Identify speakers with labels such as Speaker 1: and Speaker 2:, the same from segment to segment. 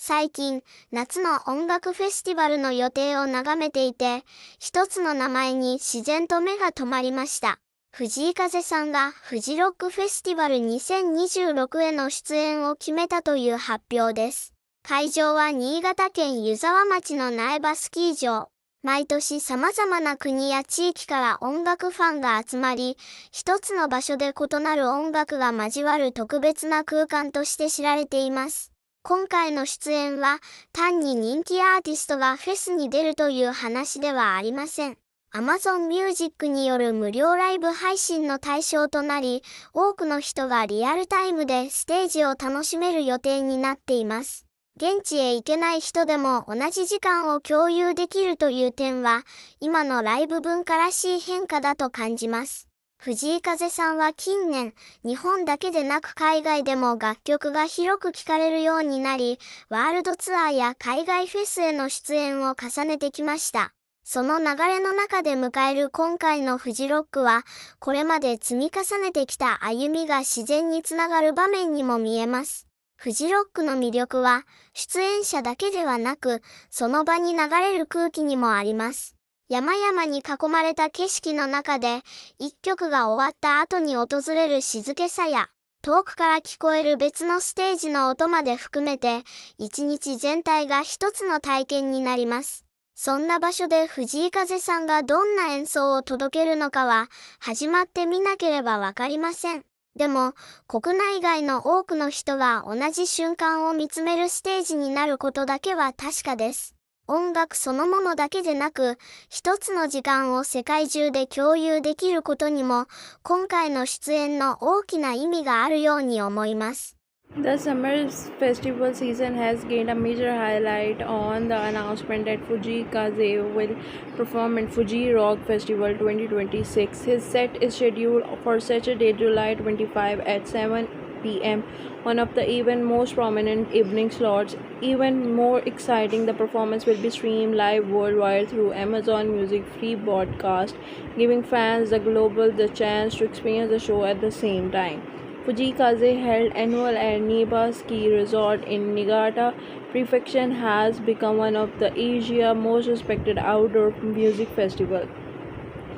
Speaker 1: 最近、夏の音楽フェスティバルの予定を眺めていて、一つの名前に自然と目が止まりました。藤井風さんがフジロックフェスティバル2026への出演を決めたという発表です。会場は新潟県湯沢町の苗場スキー場。毎年様々な国や地域から音楽ファンが集まり、一つの場所で異なる音楽が交わる特別な空間として知られています。今回の出演は単に人気アーティストがフェスに出るという話ではありません。Amazon Music による無料ライブ配信の対象となり、多くの人がリアルタイムでステージを楽しめる予定になっています。現地へ行けない人でも同じ時間を共有できるという点は、今のライブ文化らしい変化だと感じます。藤井風さんは近年、日本だけでなく海外でも楽曲が広く聴かれるようになり、ワールドツアーや海外フェスへの出演を重ねてきました。その流れの中で迎える今回のフジロックは、これまで積み重ねてきた歩みが自然につながる場面にも見えます。フジロックの魅力は、出演者だけではなく、その場に流れる空気にもあります。山々に囲まれた景色の中で、一曲が終わった後に訪れる静けさや、遠くから聞こえる別のステージの音まで含めて、一日全体が一つの体験になります。そんな場所で藤井風さんがどんな演奏を届けるのかは、始まってみなければわかりません。でも、国内外の多くの人が同じ瞬間を見つめるステージになることだけは確かです。音楽そのものだけでなく、一つの時間を世界中で共有できることにも、今回の出演の大きな意味があるように思います。
Speaker 2: The summer festival season has gained a major highlight on the announcement that Fuji Kaze will perform at Fuji Rock Festival 2026. His set is scheduled for Saturday, July 25 at 7 p.m., one of the even most prominent evening slots. Even more exciting, the performance will be streamed live worldwide through Amazon Music free broadcast, giving fans the chance to experience the show at the same time. Fuji Kaze, held annual at Niba Ski Resort in Niigata Prefecture, has become one of the Asia's most respected outdoor music festivals.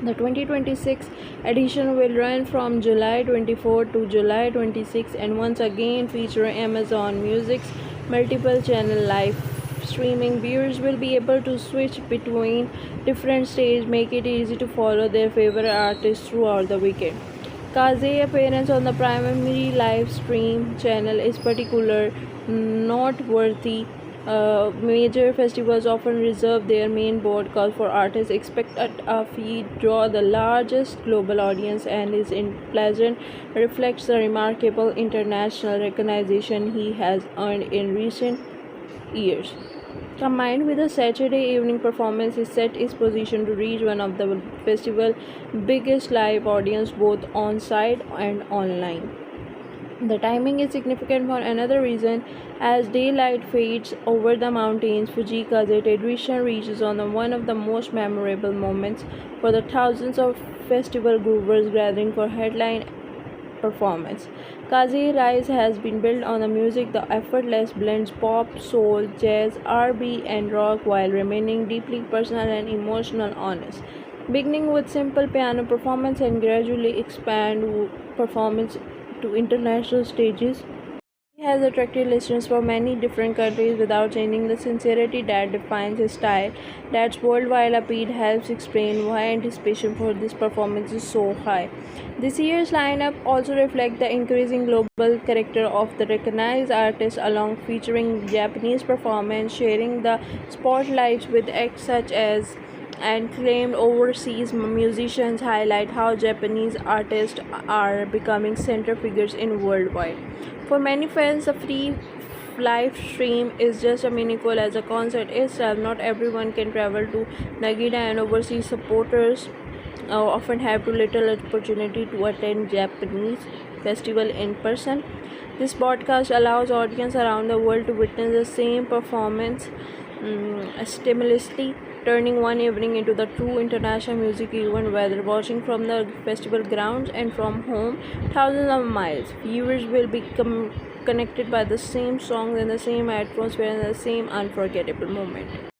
Speaker 2: The 2026 edition will run from July 24 to July 26 and once again feature Amazon Music's multiple channel live streaming. Viewers will be able to switch between different stages, make it easy to follow their favorite artists throughout the weekend. Kaze's appearance on the primary live stream channel is particularly noteworthy. Major festivals often reserve their main broadcast for artists expected a feed draw the largest global audience and his pleasant reflects the remarkable international recognition he has earned in recent years. Combined with a Saturday evening performance, his set is positioned to reach one of the festival's biggest live audience both on site and online. The timing is significant for another reason. As daylight fades over the mountains, Fuji Kaze tradition reaches on one of the most memorable moments for the thousands of festival goers gathering for headline performance. Kaze Rise has been built on the music that effortless blends pop, soul, jazz, R&B, and rock while remaining deeply personal and emotional honest. Beginning with simple piano performance and gradually expand performance to international stages, he has attracted listeners from many different countries without changing the sincerity that defines his style. That's worldwide appeal helps explain why anticipation for this performance is so high. This year's lineup also reflects the increasing global character of the recognized artists along featuring Japanese performance, sharing the spotlight with acts such as and acclaimed overseas musicians highlight how Japanese artists are becoming center figures in worldwide. For many fans, the free live stream is just as meaningful as a concert itself. Not everyone can travel to Nagita, and overseas supporters often have too little opportunity to attend Japanese festival in person. This broadcast allows audience around the world to witness the same performance stimulously, turning one evening into the true international music event, whether watching from the festival grounds and from home thousands of miles. Viewers will become connected by the same songs and the same atmosphere and the same unforgettable moment.